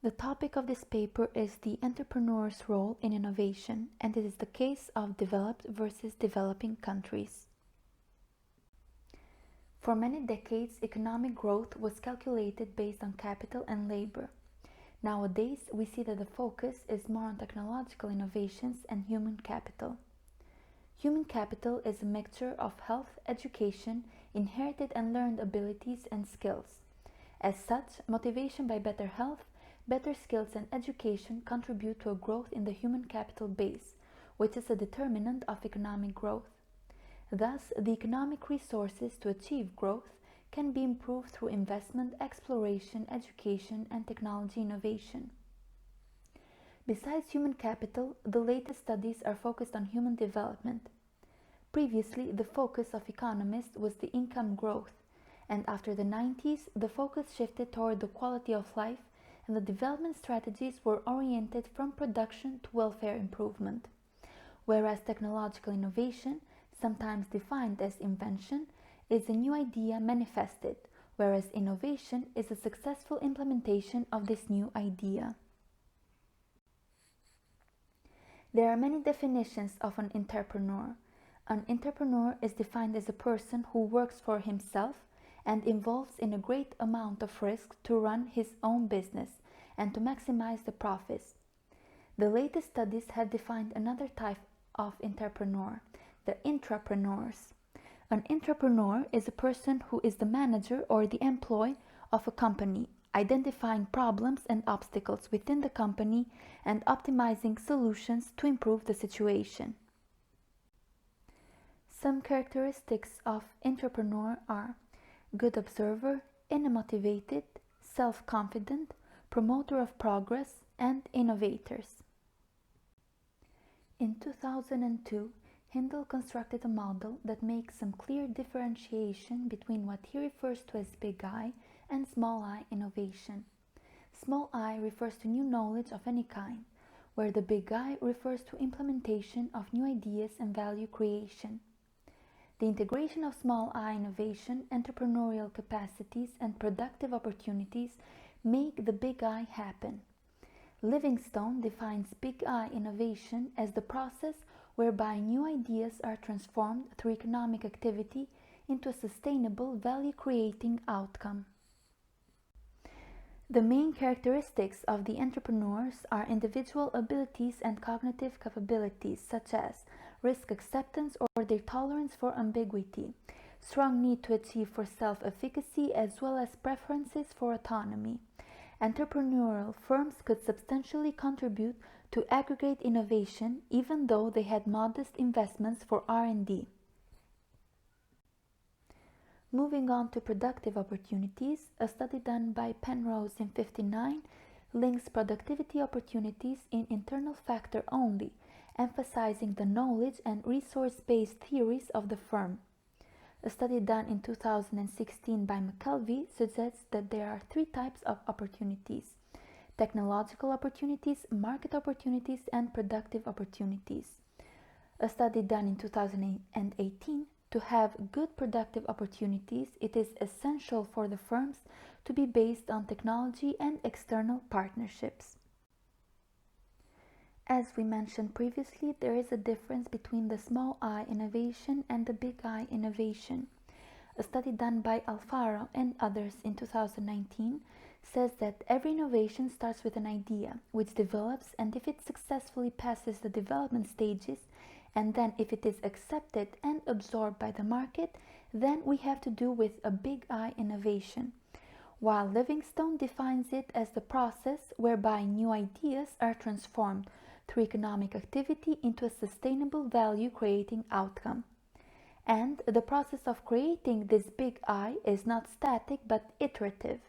The topic of this paper is the entrepreneur's role in innovation, and it is the case of developed versus developing countries. For many decades, economic growth was calculated based on capital and labor. Nowadays, we see that the focus is more on technological innovations and human capital. Human capital is a mixture of health, education, inherited and learned abilities and skills. As such, motivation by better health, better skills and education contribute to a growth in the human capital base, which is a determinant of economic growth. Thus, the economic resources to achieve growth can be improved through investment, exploration, education, and technology innovation. Besides human capital, the latest studies are focused on human development. Previously, the focus of economists was the income growth, and after the 90s, the focus shifted toward the quality of life, and the development strategies were oriented from production to welfare improvement. Whereas technological innovation, sometimes defined as invention, is a new idea manifested, whereas innovation is a successful implementation of this new idea. There are many definitions of an entrepreneur. An entrepreneur is defined as a person who works for himself and involves in a great amount of risk to run his own business and to maximize the profits. The latest studies have defined another type of entrepreneur, the intrapreneurs. An entrepreneur is a person who is the manager or the employee of a company, identifying problems and obstacles within the company and optimizing solutions to improve the situation. Some characteristics of entrepreneur are good observer, motivated, self-confident, promoter of progress, and innovators. In 2002, Hindle constructed a model that makes some clear differentiation between what he refers to as big I and small I innovation. Small I refers to new knowledge of any kind, where the big I refers to implementation of new ideas and value creation. The integration of small I innovation, entrepreneurial capacities, and productive opportunities make the big I happen. Livingstone defines big I innovation as the process whereby new ideas are transformed through economic activity into a sustainable, value-creating outcome. The main characteristics of the entrepreneurs are individual abilities and cognitive capabilities, such as risk acceptance or their tolerance for ambiguity, strong need to achieve for self-efficacy, as well as preferences for autonomy. Entrepreneurial firms could substantially contribute to aggregate innovation even though they had modest investments for R&D. Moving on to productive opportunities, a study done by Penrose in 1959 links productivity opportunities in internal factor only, emphasizing the knowledge and resource-based theories of the firm. A study done in 2016 by McKelvey suggests that there are three types of opportunities: technological opportunities, market opportunities, and productive opportunities. A study done in 2018: to have good productive opportunities, it is essential for the firms to be based on technology and external partnerships. As we mentioned previously, there is a difference between the small I innovation and the big I innovation. A study done by Alfaro and others in 2019 says that every innovation starts with an idea, which develops, and if it successfully passes the development stages, and then if it is accepted and absorbed by the market, then we have to do with a big I innovation. While Livingstone defines it as the process whereby new ideas are transformed through economic activity into a sustainable value-creating outcome. And the process of creating this big I is not static but iterative.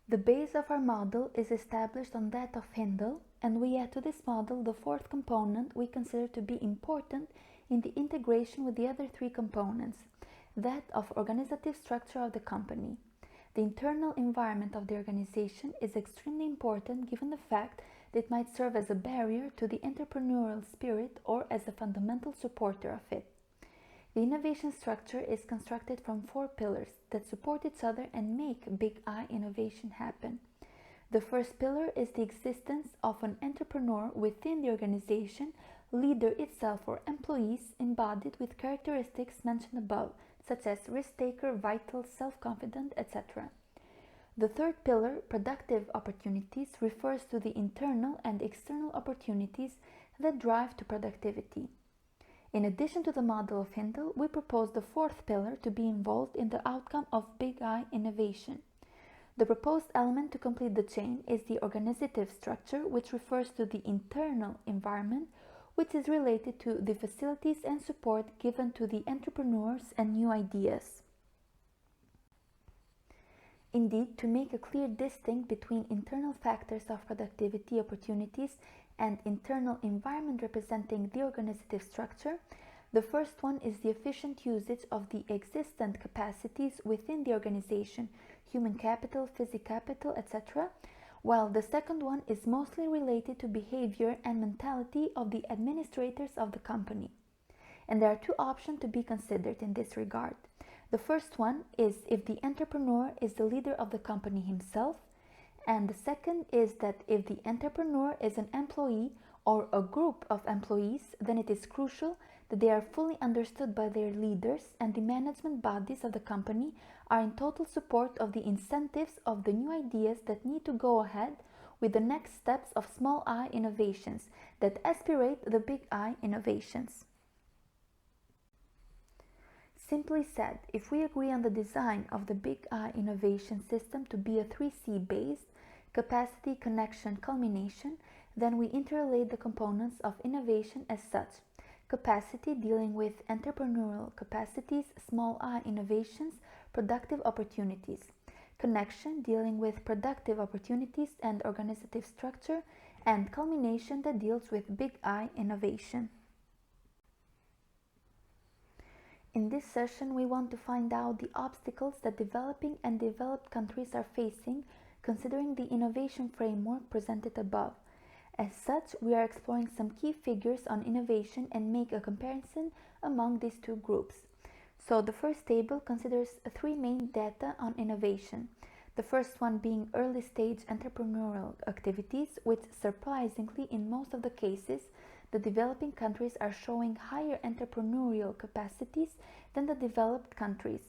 The base of our model is established on that of Hindle, and we add to this model the fourth component we consider to be important in the integration with the other three components, that of organizative structure of the company. The internal environment of the organization is extremely important given the fact that it might serve as a barrier to the entrepreneurial spirit or as a fundamental supporter of it. The innovation structure is constructed from 4 pillars that support each other and make big I innovation happen. The first pillar is the existence of an entrepreneur within the organization, leader itself or employees embodied with characteristics mentioned above, such as risk-taker, vital, self-confident, etc. The third pillar, productive opportunities, refers to the internal and external opportunities that drive to productivity. In addition to the model of Hindle, we propose the fourth pillar to be involved in the outcome of big I innovation. The proposed element to complete the chain is the organizative structure, which refers to the internal environment, which is related to the facilities and support given to the entrepreneurs and new ideas. Indeed, to make a clear distinction between internal factors of productivity opportunities and internal environment representing the organizative structure, the first one is the efficient usage of the existent capacities within the organization, human capital, physical capital, etc., while the second one is mostly related to behavior and mentality of the administrators of the company. And there are 2 options to be considered in this regard. The first one is if the entrepreneur is the leader of the company himself, and the second is that if the entrepreneur is an employee or a group of employees, then it is crucial that they are fully understood by their leaders and the management bodies of the company are in total support of the incentives of the new ideas that need to go ahead with the next steps of small I innovations that aspirate the big I innovations. Simply said, if we agree on the design of the big I innovation system to be a 3C based, capacity, connection, culmination, then we interrelate the components of innovation as such. Capacity dealing with entrepreneurial capacities, small I innovations, productive opportunities. Connection dealing with productive opportunities and organizative structure, and culmination that deals with big I innovation. In this session, we want to find out the obstacles that developing and developed countries are facing, considering the innovation framework presented above. As such, we are exploring some key figures on innovation and make a comparison among these 2 groups. So the first table considers 3 main data on innovation. The first one being early stage entrepreneurial activities, which surprisingly in most of the cases, the developing countries are showing higher entrepreneurial capacities than the developed countries.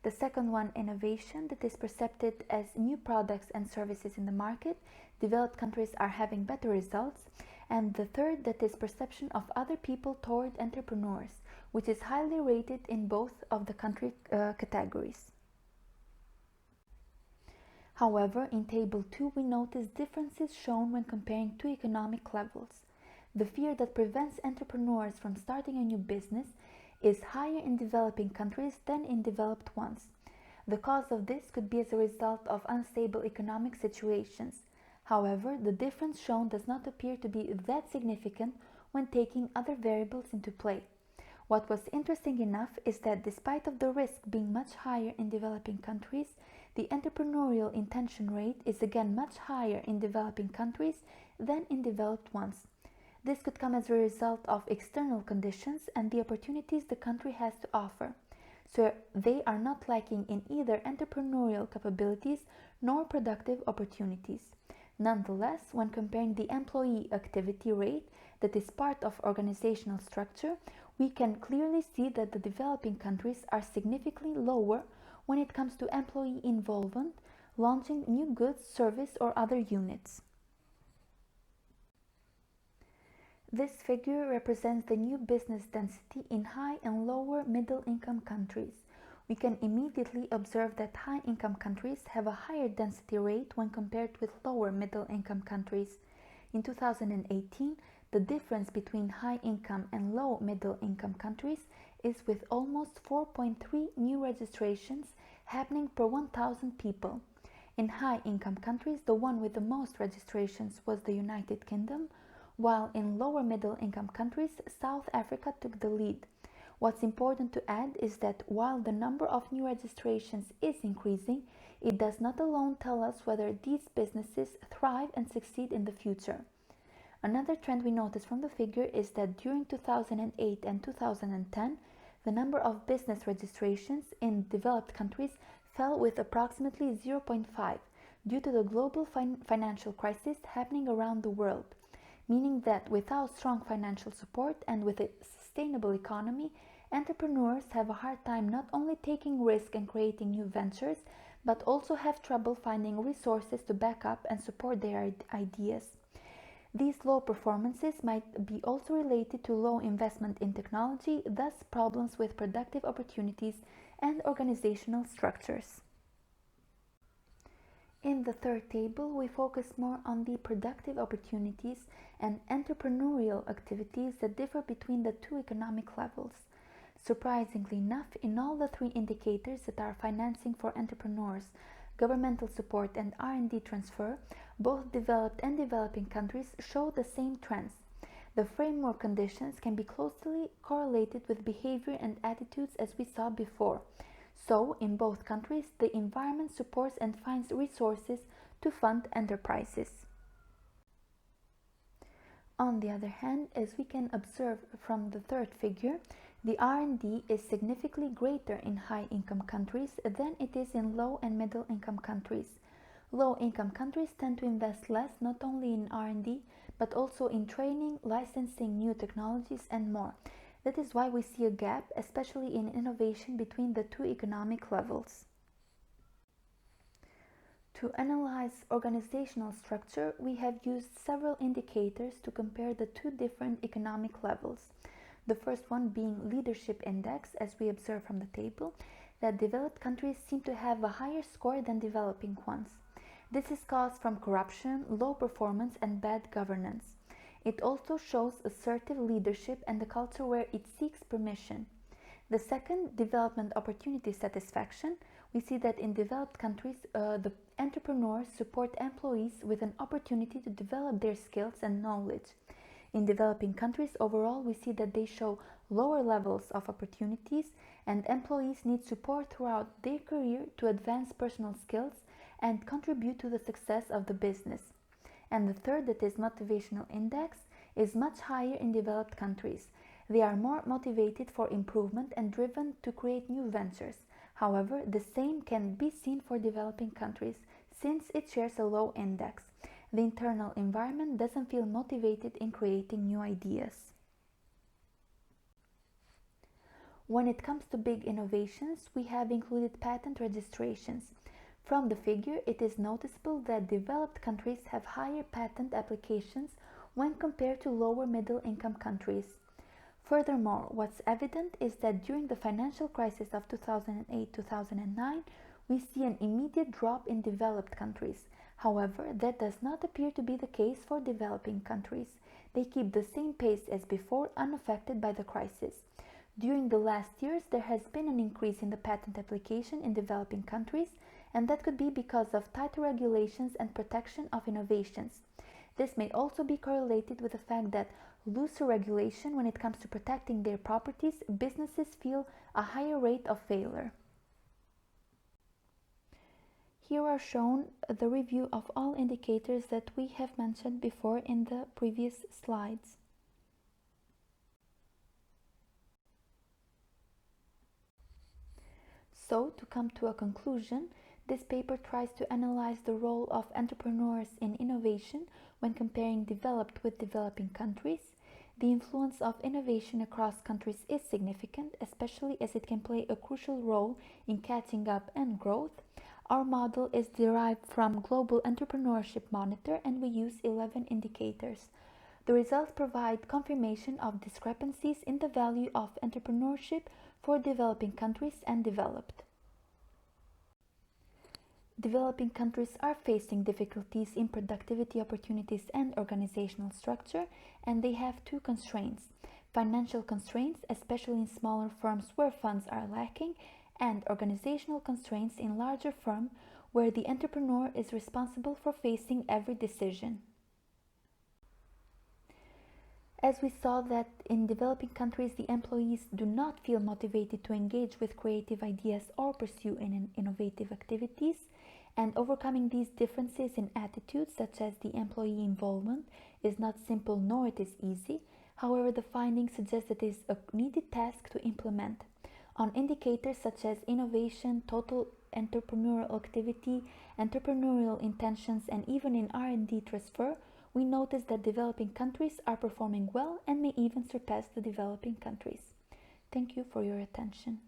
The second one, innovation, that is perceived as new products and services in the market. Developed countries are having better results. And the third, that is perception of other people toward entrepreneurs, which is highly rated in both of the country categories. However, in Table 2, we notice differences shown when comparing 2 economic levels. The fear that prevents entrepreneurs from starting a new business is higher in developing countries than in developed ones. The cause of this could be as a result of unstable economic situations. However, the difference shown does not appear to be that significant when taking other variables into play. What was interesting enough is that despite of the risk being much higher in developing countries, the entrepreneurial intention rate is again much higher in developing countries than in developed ones. This could come as a result of external conditions and the opportunities the country has to offer. So they are not lacking in either entrepreneurial capabilities nor productive opportunities. Nonetheless, when comparing the employee activity rate that is part of organizational structure, we can clearly see that the developing countries are significantly lower when it comes to employee involvement, launching new goods, service, or other units. This figure represents the new business density in high and lower middle income countries. We can immediately observe that high income countries have a higher density rate when compared with lower middle income countries. In 2018, the difference between high income and low middle income countries is with almost 4.3 new registrations happening per 1,000 people. In high income countries, the one with the most registrations was the United Kingdom, while in lower middle income countries, South Africa took the lead. What's important to add is that while the number of new registrations is increasing, it does not alone tell us whether these businesses thrive and succeed in the future. Another trend we notice from the figure is that during 2008 and 2010, The number of business registrations in developed countries fell with approximately 0.5 due to the global financial crisis happening around the world, meaning that without strong financial support and with a sustainable economy, entrepreneurs have a hard time not only taking risk and creating new ventures, but also have trouble finding resources to back up and support their ideas. These low performances might be also related to low investment in technology, thus problems with productive opportunities and organizational structures. In the third table, we focus more on the productive opportunities and entrepreneurial activities that differ between the two economic levels. Surprisingly enough, in all the three indicators that are financing for entrepreneurs, governmental support and R&D transfer, both developed and developing countries show the same trends. The framework conditions can be closely correlated with behavior and attitudes as we saw before. So, in both countries, the environment supports and finds resources to fund enterprises. On the other hand, as we can observe from the third figure, the R&D is significantly greater in high-income countries than it is in low and middle-income countries. Low-income countries tend to invest less not only in R&D, but also in training, licensing new technologies, and more. That is why we see a gap, especially in innovation, between the two economic levels. To analyze organizational structure, we have used several indicators to compare the two different economic levels. The first one being leadership index, as we observe from the table, that developed countries seem to have a higher score than developing ones. This is caused from corruption, low performance, and bad governance. It also shows assertive leadership and a culture where it seeks permission. The second, development opportunity satisfaction, we see that in developed countries, the entrepreneurs support employees with an opportunity to develop their skills and knowledge. In developing countries, overall, we see that they show lower levels of opportunities and employees need support throughout their career to advance personal skills and contribute to the success of the business. And the third, that is motivational index, is much higher in developed countries. They are more motivated for improvement and driven to create new ventures. However, the same can be seen for developing countries since it shares a low index. The internal environment doesn't feel motivated in creating new ideas. When it comes to big innovations, we have included patent registrations. From the figure, it is noticeable that developed countries have higher patent applications when compared to lower middle-income countries. Furthermore, what's evident is that during the financial crisis of 2008-2009, we see an immediate drop in developed countries. However, that does not appear to be the case for developing countries. They keep the same pace as before, unaffected by the crisis. During the last years, there has been an increase in the patent application in developing countries, and that could be because of tighter regulations and protection of innovations. This may also be correlated with the fact that looser regulation when it comes to protecting their properties, businesses feel a higher rate of failure. Here are shown the review of all indicators that we have mentioned before in the previous slides. So, to come to a conclusion, this paper tries to analyze the role of entrepreneurs in innovation when comparing developed with developing countries. The influence of innovation across countries is significant, especially as it can play a crucial role in catching up and growth. Our model is derived from Global Entrepreneurship Monitor and we use 11 indicators. The results provide confirmation of discrepancies in the value of entrepreneurship for developing countries and developed. Developing countries are facing difficulties in productivity opportunities and organizational structure, and they have two constraints: financial constraints, especially in smaller firms where funds are lacking, and organizational constraints in larger firms where the entrepreneur is responsible for facing every decision. As we saw that in developing countries the employees do not feel motivated to engage with creative ideas or pursue innovative activities, and overcoming these differences in attitudes such as the employee involvement is not simple nor it is easy. However, the findings suggest that it is a needed task to implement. On indicators such as innovation, total entrepreneurial activity, entrepreneurial intentions, and even in R&D transfer, we notice that developing countries are performing well and may even surpass the developing countries. Thank you for your attention.